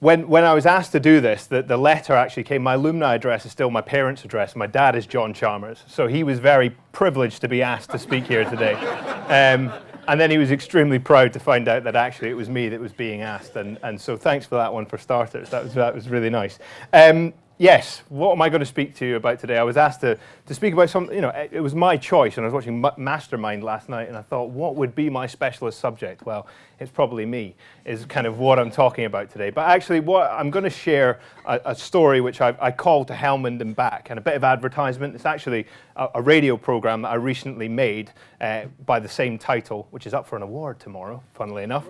when I was asked to do this, the letter actually came. My alumni address is still my parents' address. My dad is John Chalmers, so he was very privileged to be asked to speak here today. And then he was extremely proud to find out that actually it was me that was being asked. And so thanks for that one for starters. That was really nice. Yes, what am I going to speak to you about today? I was asked to speak about something, it was my choice, and I was watching Mastermind last night, and I thought, what would be my specialist subject? Well, it's probably me, is kind of what I'm talking about today. But actually, what I'm going to share a story which I call To Helmand and Back, and a bit of advertisement. It's actually a radio program that I recently made by the same title, which is up for an award tomorrow, funnily enough.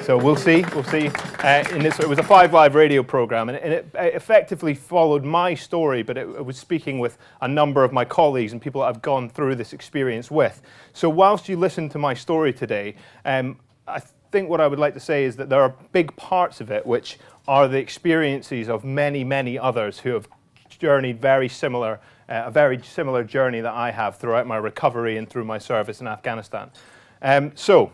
So we'll see. It was a 5 Live radio program, and it effectively followed my story, but it was speaking with a number of my colleagues and people that I've gone through this experience with. So whilst you listen to my story today, I think what I would like to say is that there are big parts of it which are the experiences of many, many others who have journeyed a very similar journey that I have throughout my recovery and through my service in Afghanistan. So,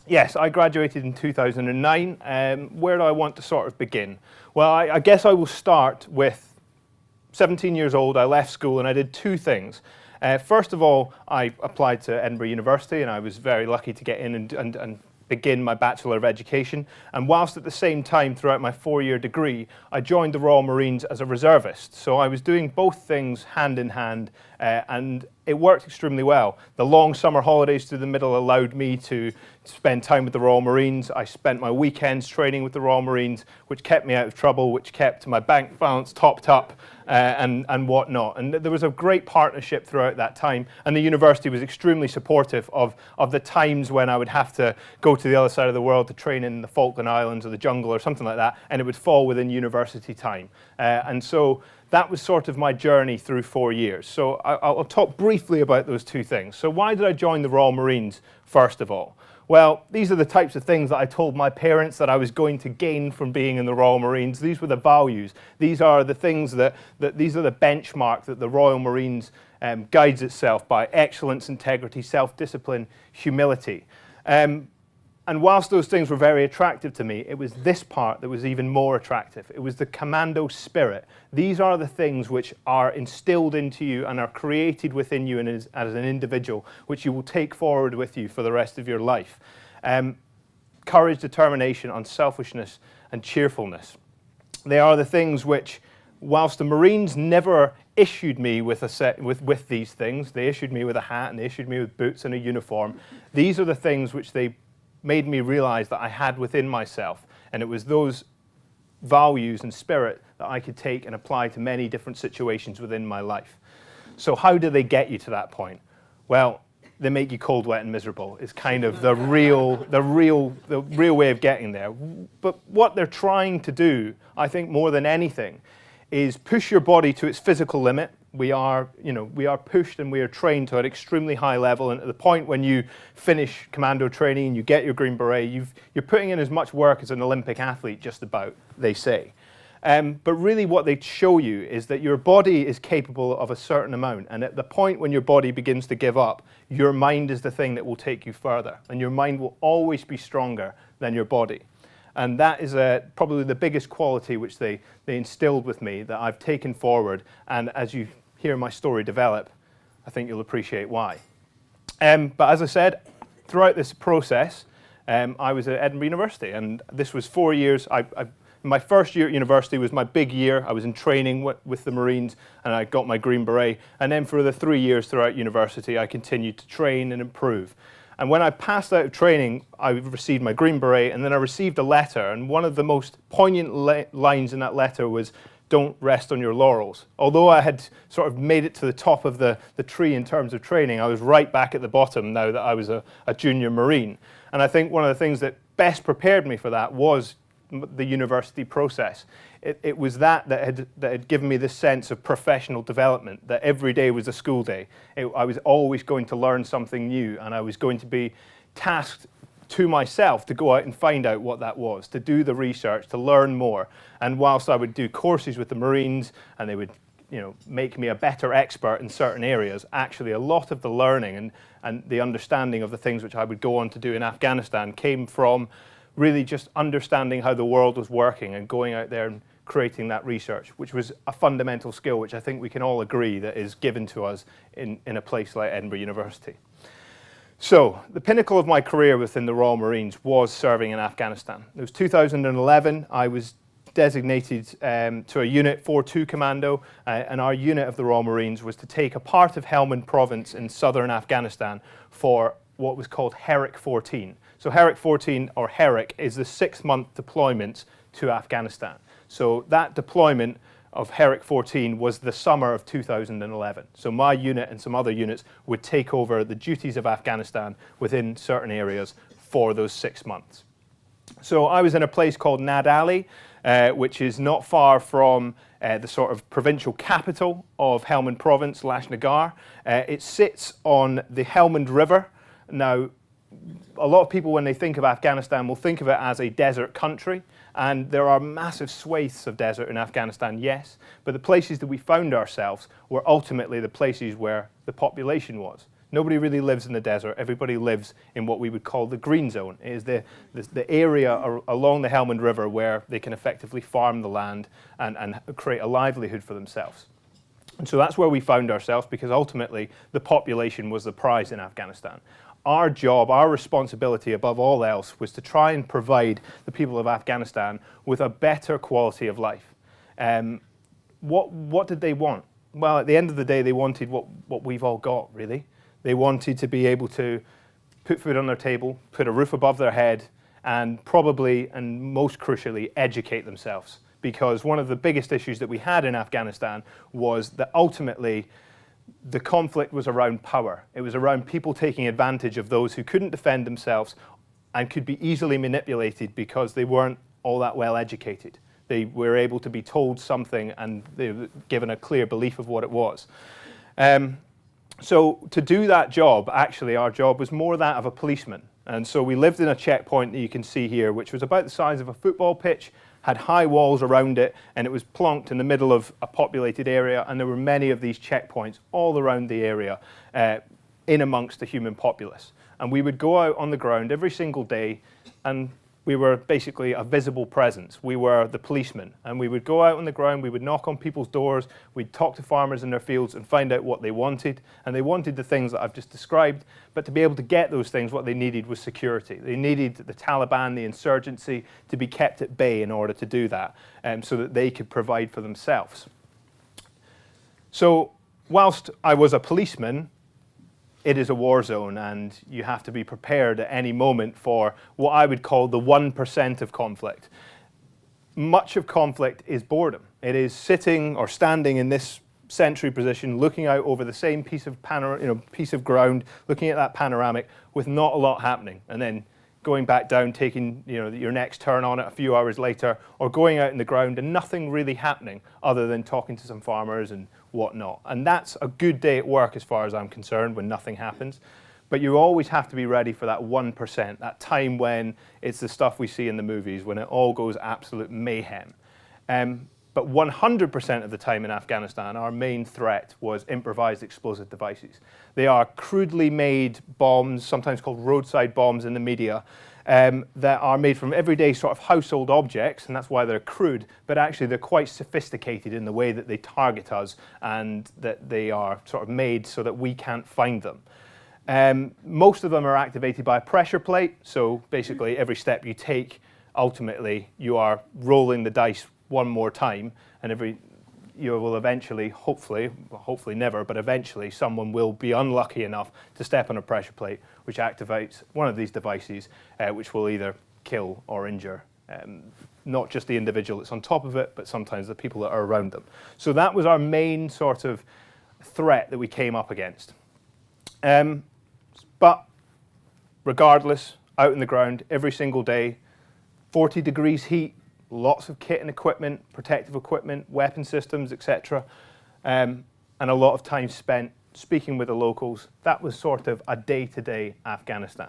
yes, I graduated in 2009. Where do I want to sort of begin? Well, I guess I will start with 17 years old. I left school and I did 2 things. First of all, I applied to Edinburgh University, and I was very lucky to get in and begin my Bachelor of Education. And whilst at the same time, throughout my 4-year degree, I joined the Royal Marines as a reservist. So I was doing both things hand in hand, and it worked extremely well. The long summer holidays through the middle allowed me to spend time with the Royal Marines. I spent my weekends training with the Royal Marines, which kept me out of trouble, which kept my bank balance topped up, and whatnot. And there was a great partnership throughout that time, and the university was extremely supportive of the times when I would have to go to the other side of the world to train in the Falkland Islands or the jungle or something like that, and it would fall within university time. And so that was sort of my journey through 4 years. So I'll talk briefly about those 2 things. So why did I join the Royal Marines, first of all? Well, these are the types of things that I told my parents that I was going to gain from being in the Royal Marines. These were the values. These are the things these are the benchmark that the Royal Marines guides itself by: excellence, integrity, self-discipline, humility. And whilst those things were very attractive to me, it was this part that was even more attractive. It was the commando spirit. These are the things which are instilled into you and are created within you as an individual, which you will take forward with you for the rest of your life. Courage, determination, unselfishness, and cheerfulness. They are the things which, whilst the Marines never issued me with these things, they issued me with a hat and they issued me with boots and a uniform. These are the things which they made me realize that I had within myself, and it was those values and spirit that I could take and apply to many different situations within my life. So how do they get you to that point? Well, they make you cold, wet, and miserable. Is kind of the real way of getting there. But what they're trying to do, I think, more than anything, is push your body to its physical limit. We are pushed and we are trained to an extremely high level, and at the point when you finish commando training and you get your Green Beret, you're putting in as much work as an Olympic athlete, just about, they say. But really what they show you is that your body is capable of a certain amount, and at the point when your body begins to give up, your mind is the thing that will take you further, and your mind will always be stronger than your body. And that is probably the biggest quality which they instilled with me that I've taken forward, and as you hear my story develop, I think you'll appreciate why. But as I said, throughout this process, I was at Edinburgh University, and this was 4 years. My first year at university was my big year. I was in training with the Marines, and I got my Green Beret. And then for the 3 years throughout university, I continued to train and improve. And when I passed out of training, I received my Green Beret, and then I received a letter. And one of the most poignant lines in that letter was, "Don't rest on your laurels." Although I had sort of made it to the top of the tree in terms of training, I was right back at the bottom now that I was a junior Marine. And I think one of the things that best prepared me for that was the university process. It was that had given me this sense of professional development, that every day was a school day. I was always going to learn something new, and I was going to be tasked to myself to go out and find out what that was, to do the research, to learn more. And whilst I would do courses with the Marines, and they would make me a better expert in certain areas, actually a lot of the learning and the understanding of the things which I would go on to do in Afghanistan came from really just understanding how the world was working and going out there and creating that research, which was a fundamental skill, which I think we can all agree that is given to us in a place like Edinburgh University. So the pinnacle of my career within the Royal Marines was serving in Afghanistan. It was 2011. I was designated to a unit 4-2 Commando, and our unit of the Royal Marines was to take a part of Helmand Province in southern Afghanistan for what was called Herrick 14. So Herrick 14, or Herrick, is the 6-month deployment to Afghanistan. So that deployment of Herrick 14 was the summer of 2011. So my unit and some other units would take over the duties of Afghanistan within certain areas for those 6 months. So I was in a place called Nadali, which is not far from the sort of provincial capital of Helmand Province, Lashnagar. It sits on the Helmand River. Now, a lot of people, when they think of Afghanistan, will think of it as a desert country. And there are massive swathes of desert in Afghanistan, yes, but the places that we found ourselves were ultimately the places where the population was. Nobody really lives in the desert. Everybody lives in what we would call the green zone. It is the area along the Helmand River where they can effectively farm the land and create a livelihood for themselves. And so that's where we found ourselves, because ultimately the population was the prize in Afghanistan. Our job, our responsibility above all else, was to try and provide the people of Afghanistan with a better quality of life. What did they want? Well, at the end of the day, they wanted what we've all got, really. They wanted to be able to put food on their table, put a roof above their head, and probably, and most crucially, educate themselves. Because one of the biggest issues that we had in Afghanistan was that ultimately the conflict was around power. It was around people taking advantage of those who couldn't defend themselves and could be easily manipulated because they weren't all that well educated. They were able to be told something and they were given a clear belief of what it was. So to do that job, actually our job was more that of a policeman. And so we lived in a checkpoint that you can see here, which was about the size of a football pitch, had high walls around it, and it was plonked in the middle of a populated area, and there were many of these checkpoints all around the area in amongst the human populace. And we would go out on the ground every single day, and we were basically a visible presence. We were the policemen, and we would go out on the ground, we would knock on people's doors, we'd talk to farmers in their fields and find out what they wanted, and they wanted the things that I've just described, but to be able to get those things, what they needed was security. They needed the Taliban, the insurgency, to be kept at bay in order to do that, so that they could provide for themselves. So, whilst I was a policeman, it is a war zone, and you have to be prepared at any moment for what I would call the 1% of conflict. Much of conflict is boredom. It is sitting or standing in this sentry position, looking out over the same piece of ground, looking at that panoramic with not a lot happening, and then going back down, taking your next turn on it a few hours later, or going out in the ground and nothing really happening other than talking to some farmers and whatnot. And that's a good day at work as far as I'm concerned, when nothing happens. But you always have to be ready for that 1%, that time when it's the stuff we see in the movies, when it all goes absolute mayhem. But 100% of the time in Afghanistan, our main threat was improvised explosive devices. They are crudely made bombs, sometimes called roadside bombs in the media, that are made from everyday sort of household objects, and that's why they're crude, but actually they're quite sophisticated in the way that they target us and that they are sort of made so that we can't find them. Most of them are activated by a pressure plate, so basically every step you take, ultimately you are rolling the dice one more time, and you will eventually, hopefully never, but eventually someone will be unlucky enough to step on a pressure plate which activates one of these devices, which will either kill or injure not just the individual that's on top of it, but sometimes the people that are around them. So that was our main sort of threat that we came up against. But regardless, out in the ground every single day, 40 degrees heat, lots of kit and equipment, protective equipment, weapon systems, etc. And a lot of time spent speaking with the locals. That was sort of a day-to-day Afghanistan.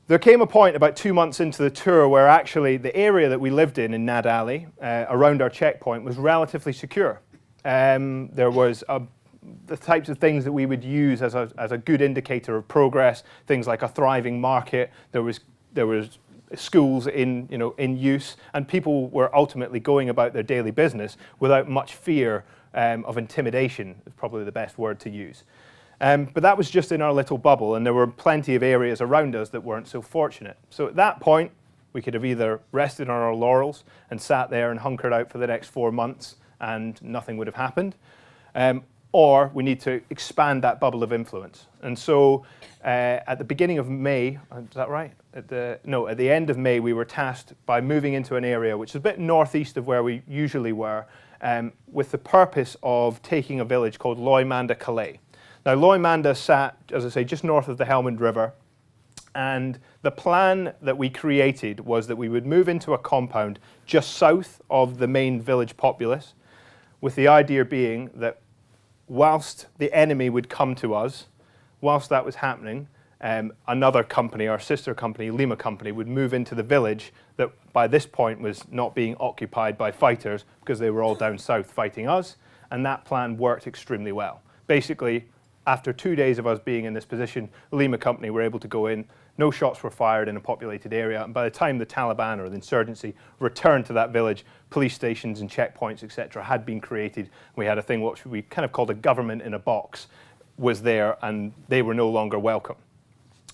There came a point about 2 months into the tour where actually the area that we lived in Nadali, around our checkpoint, was relatively secure. There was the types of things that we would use as a good indicator of progress, things like a thriving market. There was schools in use, and people were ultimately going about their daily business without much fear of intimidation, is probably the best word to use. But that was just in our little bubble, and there were plenty of areas around us that weren't so fortunate. So at that point, we could have either rested on our laurels and sat there and hunkered out for the next 4 months and nothing would have happened, or we need to expand that bubble of influence. And so at the beginning of May, is that right? At the end of May, we were tasked by moving into an area which is a bit northeast of where we usually were, with the purpose of taking a village called Loymanda Calais. Now, Loymanda sat, as I say, just north of the Helmand River, and the plan that we created was that we would move into a compound just south of the main village populace, with the idea being that whilst the enemy would come to us, whilst that was happening, another company, our sister company, Lima Company, would move into the village that by this point was not being occupied by fighters because they were all down south fighting us, and that plan worked extremely well. Basically, after 2 days of us being in this position, the Lima Company were able to go in, no shots were fired in a populated area, and by the time the Taliban or the insurgency returned to that village, police stations and checkpoints, etc., had been created. We had a thing which we kind of called a government in a box was there, and they were no longer welcome.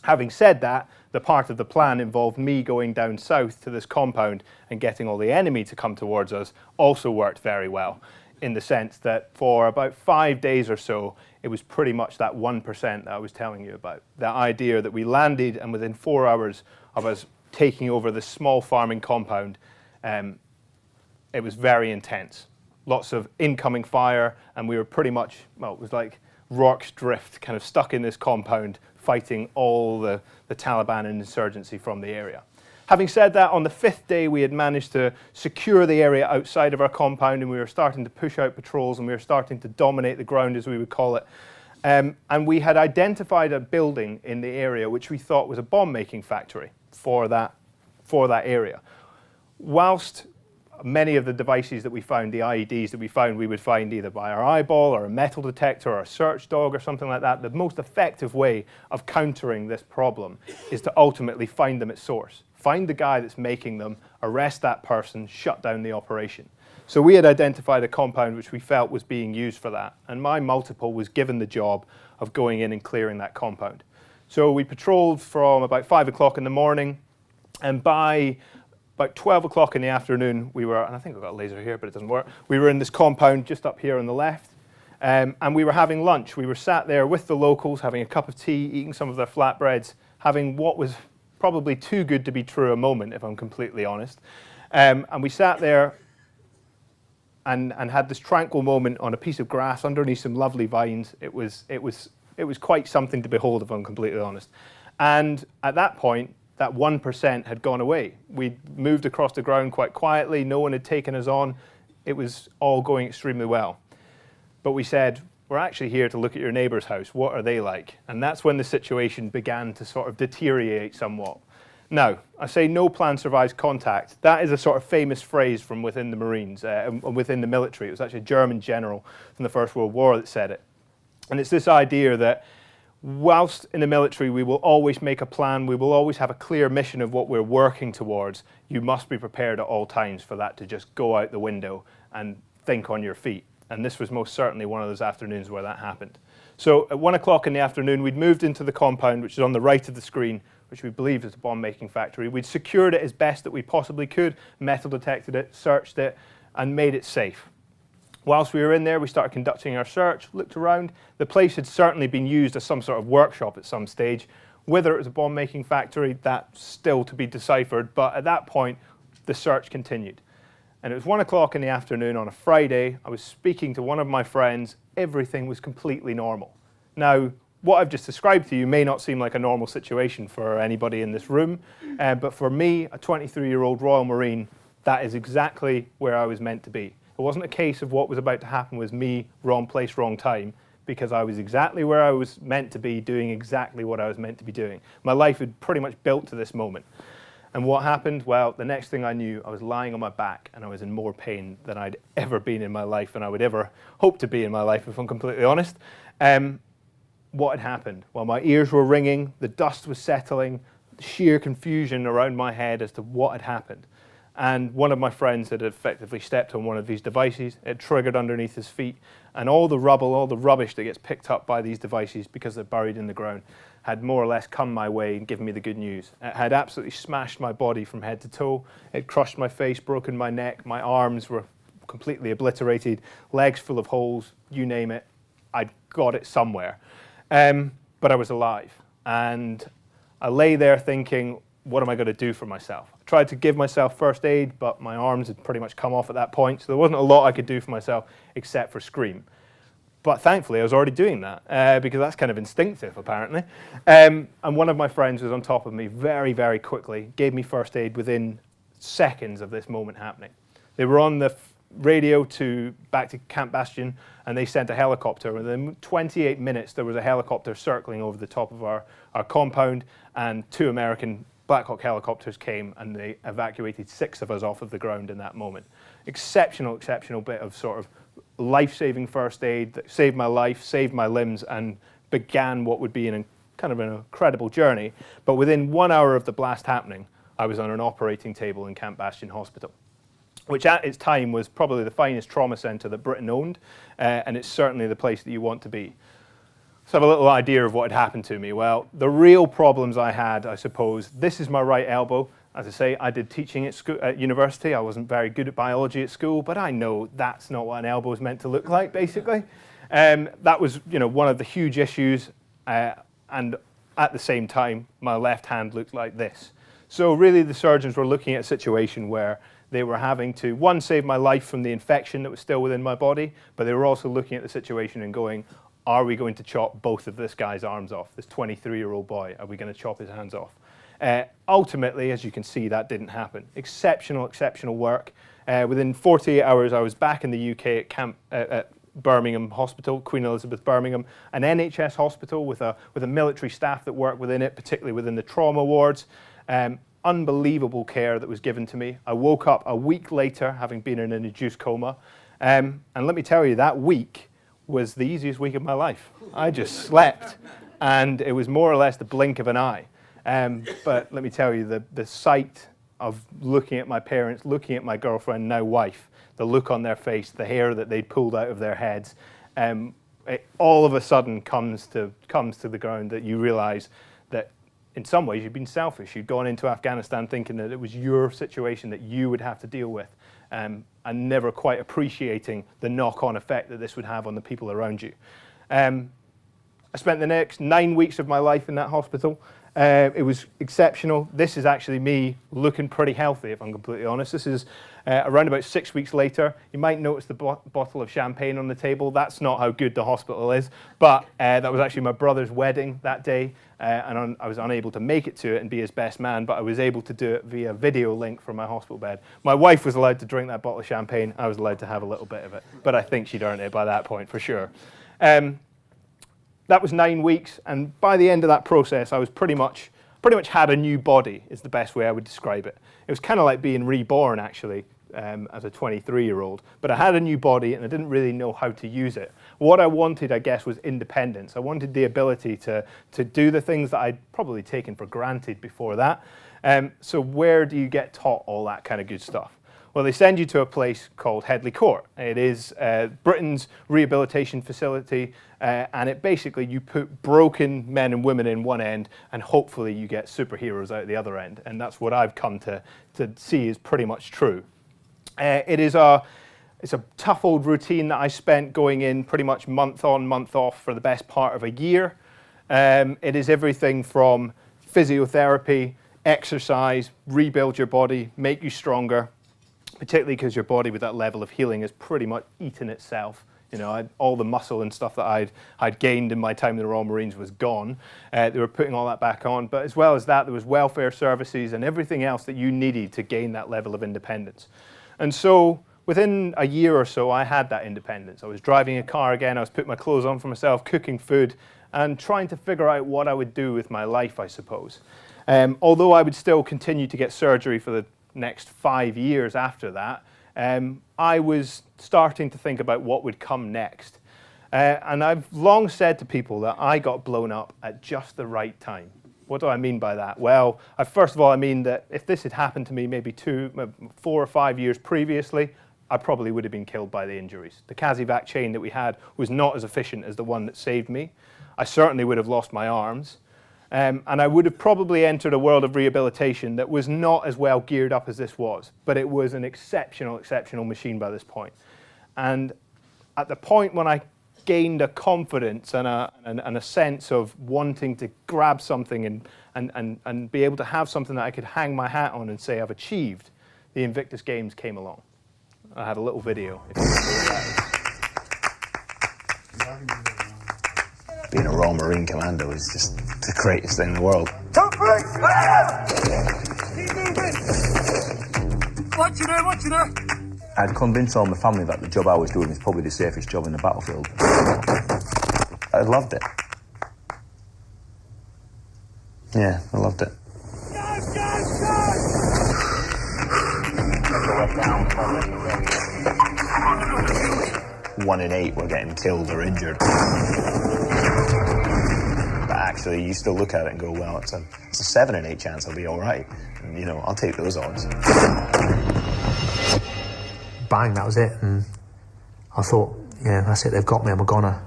Having said that, the part of the plan involved me going down south to this compound and getting all the enemy to come towards us also worked very well, in the sense that for about 5 days or so, it was pretty much that 1% that I was telling you about. That idea that we landed and within 4 hours of us taking over this small farming compound, it was very intense. Lots of incoming fire, and we were pretty much, well, it was like Rorke's Drift, kind of stuck in this compound, fighting all the Taliban and insurgency from the area. Having said that, on the 5th day, we had managed to secure the area outside of our compound, and we were starting to push out patrols, and we were starting to dominate the ground, as we would call it. And we had identified a building in the area which we thought was a bomb-making factory for that area. Whilst many of the devices that we found, the IEDs that we found, we would find either by our eyeball or a metal detector or a search dog or something like that, the most effective way of countering this problem is to ultimately find them at source. Find the guy that's making them, arrest that person, shut down the operation. So we had identified a compound which we felt was being used for that, and my multiple was given the job of going in and clearing that compound. So we patrolled from about 5 o'clock in the morning, and by about 12 o'clock in the afternoon, we were, and I think I've got a laser here, but it doesn't work. We were in this compound just up here on the left, and we were having lunch. We were sat there with the locals, having a cup of tea, eating some of their flatbreads, having what was probably too good to be true a moment, if I'm completely honest. And we sat there and had this tranquil moment on a piece of grass underneath some lovely vines. It was quite something to behold, if I'm completely honest. And at that point, that 1% had gone away. We'd moved across the ground quite quietly. No one had taken us on. It was all going extremely well. But we said, we're actually here to look at your neighbour's house. What are they like? And that's when the situation began to sort of deteriorate somewhat. Now, I say no plan survives contact. That is a sort of famous phrase from within the Marines, and within the military. It was actually a German general from the First World War that said it. And it's this idea that whilst in the military we will always make a plan, we will always have a clear mission of what we're working towards, you must be prepared at all times for that to just go out the window and think on your feet. And this was most certainly one of those afternoons where that happened. So at 1 o'clock in the afternoon, we'd moved into the compound, which is on the right of the screen, which we believed is a bomb-making factory. We'd secured it as best that we possibly could, metal detected it, searched it, and made it safe. Whilst we were in there, we started conducting our search, looked around. The place had certainly been used as some sort of workshop at some stage. Whether it was a bomb-making factory, that's still to be deciphered, but at that point, the search continued. And it was 1 o'clock in the afternoon on a Friday. I was speaking to one of my friends. Everything was completely normal. Now, what I've just described to you may not seem like a normal situation for anybody in this room, but for me, a 23-year-old Royal Marine, that is exactly where I was meant to be. It wasn't a case of what was about to happen was me, wrong place, wrong time, because I was exactly where I was meant to be, doing exactly what I was meant to be doing. My life had pretty much built to this moment. And what happened? Well, the next thing I knew, I was lying on my back and I was in more pain than I'd ever been in my life and I would ever hope to be in my life, if I'm completely honest. What had happened? Well, my ears were ringing, the dust was settling, sheer confusion around my head as to what had happened. And one of my friends had effectively stepped on one of these devices. It triggered underneath his feet, and all the rubble, all the rubbish that gets picked up by these devices because they're buried in the ground had more or less come my way and given me the good news. It had absolutely smashed my body from head to toe. It crushed my face, broken my neck, my arms were completely obliterated, legs full of holes, you name it. I'd got it somewhere. But I was alive. And I lay there thinking, what am I going to do for myself? I tried to give myself first aid, but my arms had pretty much come off at that point, so there wasn't a lot I could do for myself except for scream. But thankfully, I was already doing that, because that's kind of instinctive, apparently. And one of my friends was on top of me very, very quickly, gave me first aid within seconds of this moment happening. They were on the radio back to Camp Bastion, and they sent a helicopter. Within 28 minutes, there was a helicopter circling over the top of our compound, and 2 American Black Hawk helicopters came, and they evacuated 6 of us off of the ground in that moment. Exceptional bit of sort of life-saving first aid that saved my life, saved my limbs, and began what would be kind of an incredible journey. But within 1 hour of the blast happening, I was on an operating table in Camp Bastion Hospital, which at its time was probably the finest trauma centre that Britain owned, and it's certainly the place that you want to be. So I have a little idea of what had happened to me. Well, the real problems I had, I suppose, this is my right elbow. As I say, I did teaching at university. I wasn't very good at biology at school, but I know that's not what an elbow is meant to look like, basically. That was, one of the huge issues, and at the same time, my left hand looked like this. So really, the surgeons were looking at a situation where they were having to, one, save my life from the infection that was still within my body, but they were also looking at the situation and going, are we going to chop both of this guy's arms off, this 23-year-old boy? Are we going to chop his hands off? Ultimately, as you can see, that didn't happen. Exceptional work. Within 48 hours, I was back in the UK at Birmingham Hospital, Queen Elizabeth Birmingham, an NHS hospital with a military staff that worked within it, particularly within the trauma wards. Unbelievable care that was given to me. I woke up a week later, having been in an induced coma. And let me tell you, that week was the easiest week of my life. I just slept, and it was more or less the blink of an eye. But let me tell you, the sight of looking at my parents, looking at my girlfriend, now wife, the look on their face, the hair that they'd pulled out of their heads, it all of a sudden comes to the ground that you realize that in some ways you've been selfish. You'd gone into Afghanistan thinking that it was your situation that you would have to deal with, and never quite appreciating the knock-on effect that this would have on the people around you. I spent the next 9 weeks of my life in that hospital. It was exceptional. This is actually me looking pretty healthy, if I'm completely honest. This is around about 6 weeks later. You might notice the bottle of champagne on the table. That's not how good the hospital is. But that was actually my brother's wedding that day, and I was unable to make it to it and be his best man, but I was able to do it via video link from my hospital bed. My wife was allowed to drink that bottle of champagne. I was allowed to have a little bit of it, but I think she'd earned it by that point for sure. That was 9 weeks, and by the end of that process, I was pretty much had a new body, is the best way I would describe it. It was kind of like being reborn, actually, as a 23-year-old. But I had a new body, and I didn't really know how to use it. What I wanted, I guess, was independence. I wanted the ability to do the things that I'd probably taken for granted before that. So where do you get taught all that kind of good stuff? Well, they send you to a place called Headley Court. It is Britain's rehabilitation facility, and it basically, you put broken men and women in one end, and hopefully you get superheroes out the other end. And that's what I've come to see is pretty much true. It's a tough old routine that I spent going in pretty much month on, month off for the best part of a year. It is everything from physiotherapy, exercise, rebuild your body, make you stronger, particularly because your body with that level of healing has pretty much eaten itself. All the muscle and stuff that I'd gained in my time in the Royal Marines was gone. They were putting all that back on. But as well as that, there was welfare services and everything else that you needed to gain that level of independence. And so within a year or so, I had that independence. I was driving a car again. I was putting my clothes on for myself, cooking food, and trying to figure out what I would do with my life, I suppose. Although I would still continue to get surgery for the next 5 years after that, I was starting to think about what would come next. And I've long said to people that I got blown up at just the right time. What do I mean by that? Well, first of all, I mean that if this had happened to me maybe 4 or 5 years previously, I probably would have been killed by the injuries. The Casevac chain that we had was not as efficient as the one that saved me. I certainly would have lost my arms. And I would have probably entered a world of rehabilitation that was not as well geared up as this was, but it was an exceptional, exceptional machine by this point. And at the point when I gained a confidence and a sense of wanting to grab something and be able to have something that I could hang my hat on and say I've achieved, the Invictus Games came along. I have a little video. If you want to see that. Being a Royal Marine Commando is just the greatest thing in the world. What you know? I'd convinced all my family that the job I was doing is probably the safest job in the battlefield. I loved it. Yeah, I loved it. One in 8 were getting killed or injured. But actually, you still look at it and go, well, it's a 7 in 8 chance I'll be all right. And, you know, I'll take those odds. Bang, that was it, and I thought, yeah, that's it, they've got me, I'm a goner.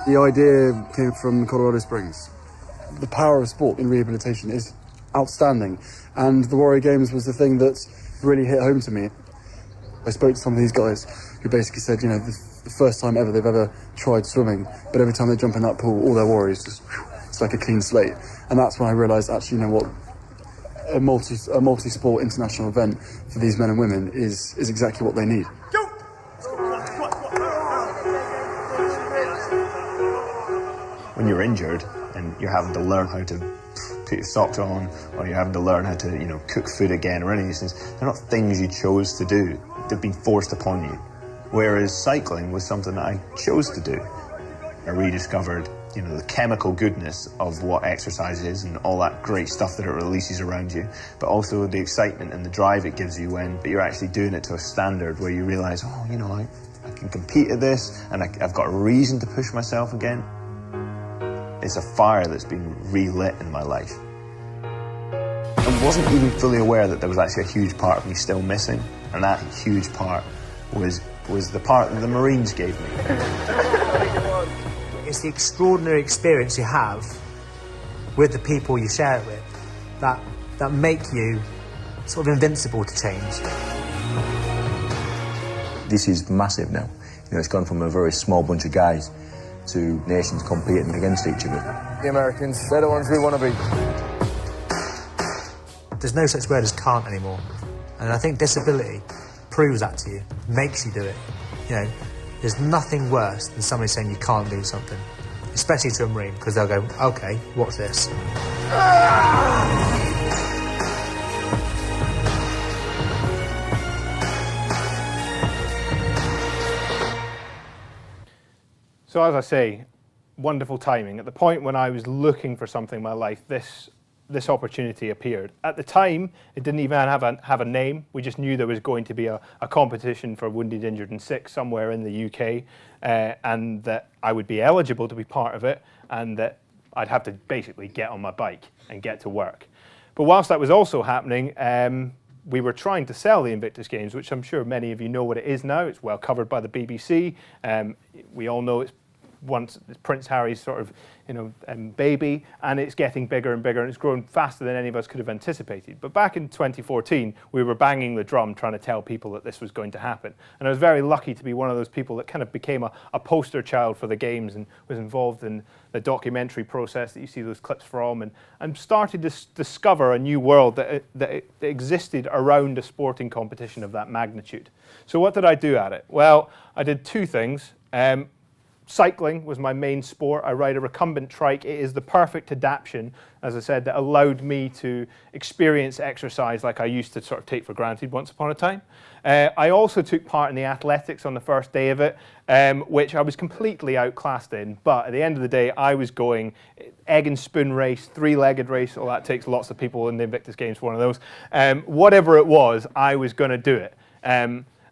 The idea came from Colorado Springs. The power of sport in rehabilitation is outstanding, and the Warrior Games was the thing that really hit home to me. I spoke to some of these guys who basically said, you know, the first time ever they've ever tried swimming, but every time they jump in that pool, all their worries just, it's like a clean slate. And that's when I realised, actually, you know what, a multi-sport international event for these men and women is exactly what they need. When you're injured and you're having to learn how to put your socks on, or you're having to learn how to, you know, cook food again, or any of these things, they're not things you chose to do. They've been forced upon you. Whereas cycling was something that I chose to do. I rediscovered, you know, the chemical goodness of what exercise is and all that great stuff that it releases around you, but also the excitement and the drive it gives you when you're actually doing it to a standard where you realise, oh, you know, I can compete at this, and I've got a reason to push myself again. It's a fire that's been relit in my life. I wasn't even fully aware that there was actually a huge part of me still missing, and that huge part was the part that the Marines gave me. It's the extraordinary experience you have with the people you share it with that make you sort of invincible to change. This is massive now. You know, it's gone from a very small bunch of guys to nations competing against each other. The Americans, they're the ones we want to be. There's no such word as can't anymore. And I think disability proves that to you, makes you do it. You know, there's nothing worse than somebody saying you can't do something, especially to a Marine, because they'll go, okay, watch this. So as I say, wonderful timing. At the point when I was looking for something in my life, this opportunity appeared. At the time, it didn't even have a name. We just knew there was going to be a competition for Wounded, Injured and Sick somewhere in the UK, and that I would be eligible to be part of it, and that I'd have to basically get on my bike and get to work. But whilst that was also happening, we were trying to sell the Invictus Games, which I'm sure many of you know what it is now. It's well covered by the BBC. We all know it's Prince Harry's sort of, you know, baby, and it's getting bigger and bigger, and it's grown faster than any of us could have anticipated. But back in 2014, we were banging the drum trying to tell people that this was going to happen. And I was very lucky to be one of those people that kind of became a poster child for the games and was involved in the documentary process that you see those clips from, and started to discover a new world that existed around a sporting competition of that magnitude. So what did I do at it? Well, I did two things. Cycling was my main sport. I ride a recumbent trike. It is the perfect adaptation, as I said, that allowed me to experience exercise like I used to sort of take for granted once upon a time. I also took part in the athletics on the first day of it, which I was completely outclassed in. But at the end of the day, I was going egg and spoon race, three-legged race. Well, that takes lots of people in the Invictus Games for one of those. Whatever it was, I was going to do it.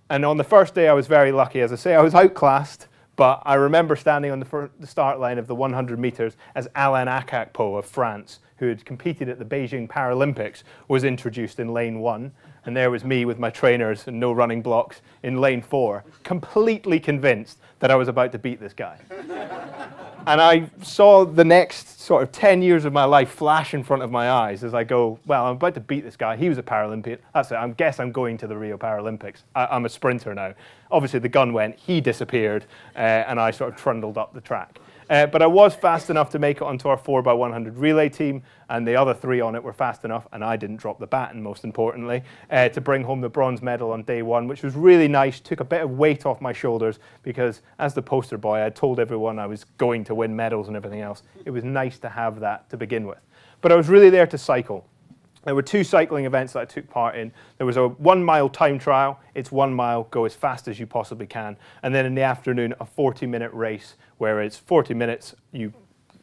And on the first day, I was very lucky. As I say, I was outclassed, but I remember standing on the start line of the 100 meters as Alain Akakpo of France, who had competed at the Beijing Paralympics, was introduced in lane 1. And there was me with my trainers and no running blocks in lane 4, completely convinced that I was about to beat this guy. And I saw the next sort of 10 years of my life flash in front of my eyes as I go, well, I'm about to beat this guy. He was a Paralympian. That's it. I guess I'm going to the Rio Paralympics. I'm a sprinter now. Obviously, the gun went. He disappeared, and I sort of trundled up the track. But I was fast enough to make it onto our 4x100 relay team, and the other 3 on it were fast enough, and I didn't drop the baton, most importantly, to bring home the bronze medal on day 1, which was really nice. Took a bit of weight off my shoulders because, as the poster boy, I told everyone I was going to win medals and everything else. It was nice to have that to begin with. But I was really there to cycle. There were 2 cycling events that I took part in. There was a 1-mile time trial. It's 1 mile, go as fast as you possibly can. And then in the afternoon, a 40-minute race where it's 40 minutes, you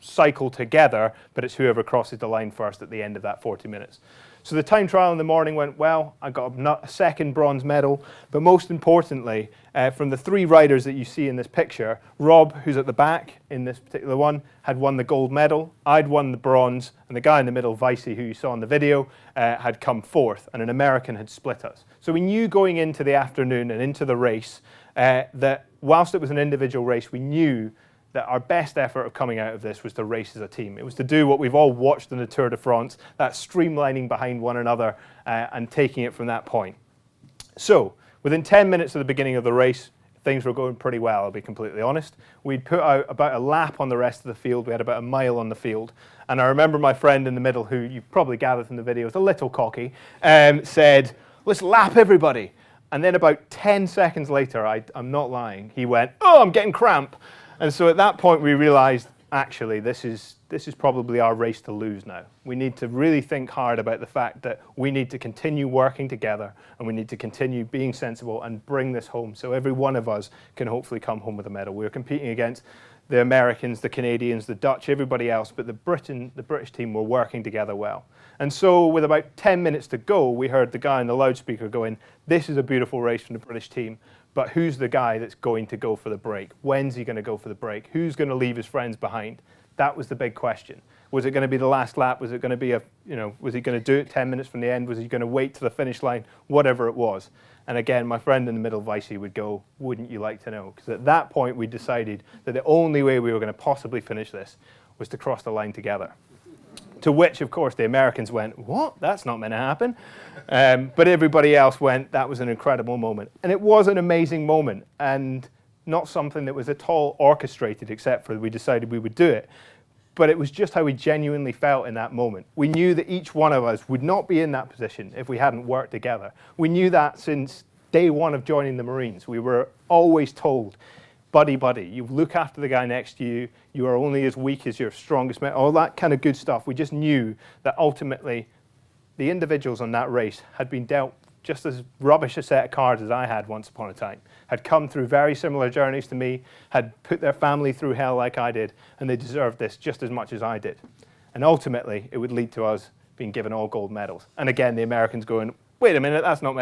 cycle together, but it's whoever crosses the line first at the end of that 40 minutes. So the time trial in the morning went well. I got a second bronze medal. But most importantly, from the 3 riders that you see in this picture, Rob, who's at the back in this particular one, had won the gold medal. I'd won the bronze. And the guy in the middle, Vicey, who you saw in the video, had come 4th. And an American had split us. So we knew going into the afternoon and into the race that whilst it was an individual race, we knew that our best effort of coming out of this was to race as a team. It was to do what we've all watched in the Tour de France, that streamlining behind one another and taking it from that point. So within 10 minutes of the beginning of the race, things were going pretty well, I'll be completely honest. We'd put out about a lap on the rest of the field. We had about a mile on the field. And I remember my friend in the middle, who you probably gathered from the video, is a little cocky, said, let's lap everybody. And then about 10 seconds later, I'm not lying, he went, oh, I'm getting cramp. And so at that point, we realized, actually, this is probably our race to lose now. We need to really think hard about the fact that we need to continue working together, and we need to continue being sensible and bring this home so every one of us can hopefully come home with a medal. We're competing against the Americans, the Canadians, the Dutch, everybody else, but the British team were working together well. And so with about 10 minutes to go, we heard the guy on the loudspeaker going, this is a beautiful race from the British team, but who's the guy that's going to go for the break? When's he going to go for the break? Who's going to leave his friends behind? That was the big question. Was it going to be the last lap? Was it going to be was he going to do it 10 minutes from the end? Was he going to wait to the finish line? Whatever it was. And again, my friend in the middle, Vicey, would go, wouldn't you like to know? Because at that point, we decided that the only way we were going to possibly finish this was to cross the line together. To which, of course, the Americans went, what? That's not meant to happen. But everybody else went, that was an incredible moment. And it was an amazing moment, and not something that was at all orchestrated, except for we decided we would do it. But it was just how we genuinely felt in that moment. We knew that each one of us would not be in that position if we hadn't worked together. We knew that since day 1 of joining the Marines. We were always told, buddy, buddy, you look after the guy next to you, you are only as weak as your strongest man, all that kind of good stuff. We just knew that ultimately the individuals on that race had been dealt just as rubbish a set of cards as I had once upon a time, had come through very similar journeys to me, had put their family through hell like I did, and they deserved this just as much as I did. And ultimately, it would lead to us being given all gold medals. And again, the Americans going, wait a minute, that's not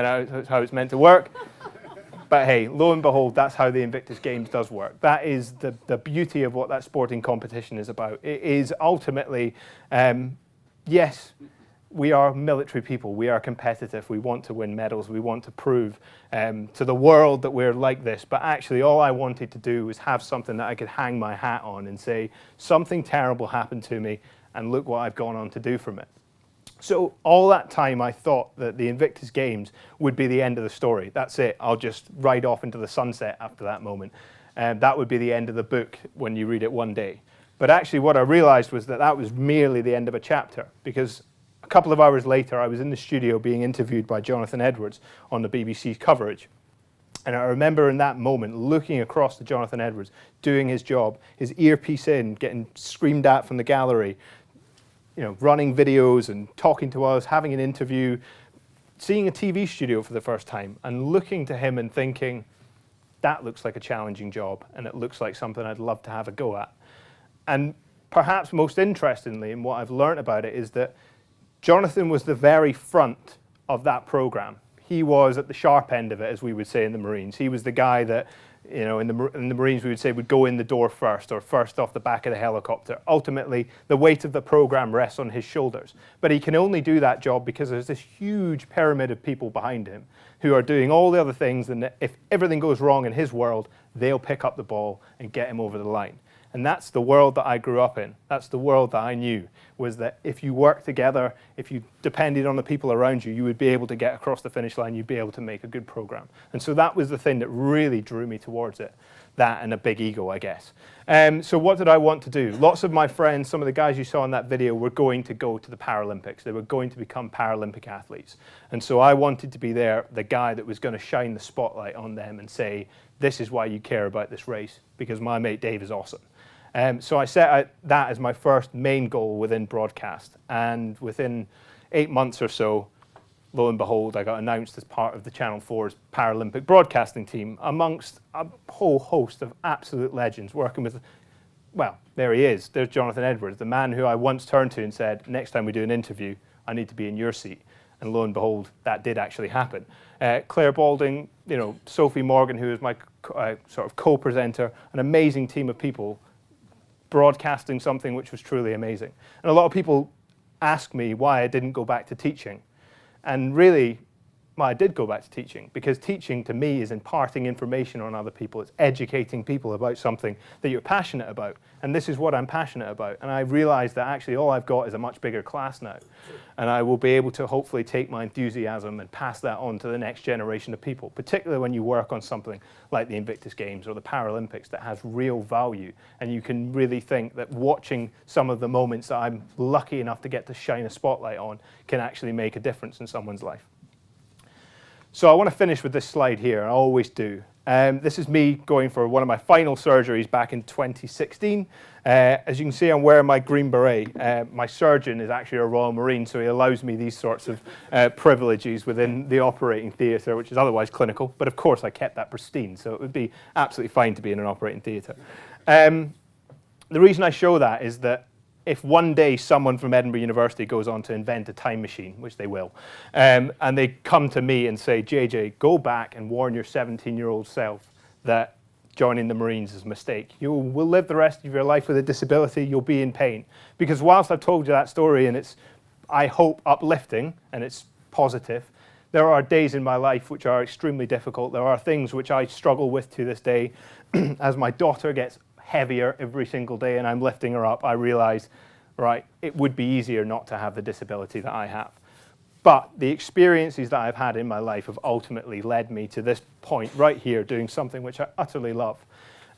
how it's meant to work. But hey, lo and behold, that's how the Invictus Games does work. That is the beauty of what that sporting competition is about. It is ultimately, yes, we are military people. We are competitive. We want to win medals. We want to prove to the world that we're like this. But actually, all I wanted to do was have something that I could hang my hat on and say, something terrible happened to me, and look what I've gone on to do from it. So all that time, I thought that the Invictus Games would be the end of the story. That's it. I'll just ride off into the sunset after that moment. That would be the end of the book when you read it one day. But actually, what I realized was that that was merely the end of a chapter, because a couple of hours later, I was in the studio being interviewed by Jonathan Edwards on the BBC coverage. And I remember in that moment looking across to Jonathan Edwards, doing his job, his earpiece in, getting screamed at from the gallery, running videos and talking to us, having an interview, seeing a TV studio for the first time, and looking to him and thinking, that looks like a challenging job, and it looks like something I'd love to have a go at. And perhaps most interestingly, and what I've learned about it, is that Jonathan was the very front of that program. he was at the sharp end of it, as we would say in the Marines. He was the guy that, in the Marines we would say would go in the door first, or first off the back of the helicopter. Ultimately, the weight of the program rests on his shoulders. But he can only do that job because there's this huge pyramid of people behind him who are doing all the other things, and if everything goes wrong in his world, they'll pick up the ball and get him over the line. And that's the world that I grew up in. That's the world that I knew, was that if you worked together, if you depended on the people around you, you would be able to get across the finish line, you'd be able to make a good program. And so that was the thing that really drew me towards it. That and a big ego, I guess. So what did I want to do? Lots of my friends, some of the guys you saw in that video, were going to go to the Paralympics. They were going to become Paralympic athletes. And so I wanted to be there, the guy that was going to shine the spotlight on them and say, this is why you care about this race, because my mate Dave is awesome. So I set that as my first main goal within broadcast. And within 8 months or so, lo and behold, I got announced as part of the Channel 4's Paralympic broadcasting team, amongst a whole host of absolute legends, working with, well, there he is. There's Jonathan Edwards, the man who I once turned to and said, next time we do an interview, I need to be in your seat. And lo and behold, that did actually happen. Claire Balding, Sophie Morgan, who is my sort of co-presenter, an amazing team of people, broadcasting something which was truly amazing. And a lot of people ask me why I didn't go back to teaching. And really, well, I did go back to teaching, because teaching to me is imparting information on other people. It's educating people about something that you're passionate about. And this is what I'm passionate about. And I realized that actually all I've got is a much bigger class now. And I will be able to hopefully take my enthusiasm and pass that on to the next generation of people, particularly when you work on something like the Invictus Games or the Paralympics that has real value. And you can really think that watching some of the moments that I'm lucky enough to get to shine a spotlight on can actually make a difference in someone's life. So I want to finish with this slide here, I always do. This is me going for one of my final surgeries back in 2016. As you can see, I'm wearing my green beret. My surgeon is actually a Royal Marine, so he allows me these sorts of privileges within the operating theatre, which is otherwise clinical. But of course, I kept that pristine, so it would be absolutely fine to be in an operating theatre. The reason I show that is that if one day someone from Edinburgh University goes on to invent a time machine, which they will, and they come to me and say, JJ, go back and warn your 17-year-old self that joining the Marines is a mistake. You will live the rest of your life with a disability, you'll be in pain. Because whilst I've told you that story and it's, I hope, uplifting and it's positive, there are days in my life which are extremely difficult. There are things which I struggle with to this day. As my daughter gets heavier every single day and I'm lifting her up, I realize, right, it would be easier not to have the disability that I have. But the experiences that I've had in my life have ultimately led me to this point right here, doing something which I utterly love.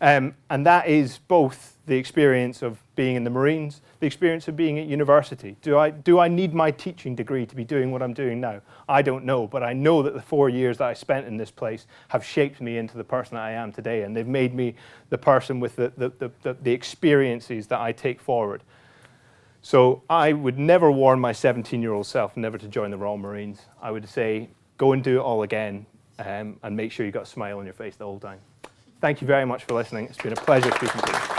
And that is both the experience of being in the Marines, the experience of being at university. Do I need my teaching degree to be doing what I'm doing now? I don't know, but I know that the 4 years that I spent in this place have shaped me into the person that I am today, and they've made me the person with the experiences that I take forward. So I would never warn my 17-year-old self never to join the Royal Marines. I would say, go and do it all again, and make sure you've got a smile on your face the whole time. Thank you very much for listening. It's been a pleasure speaking to you.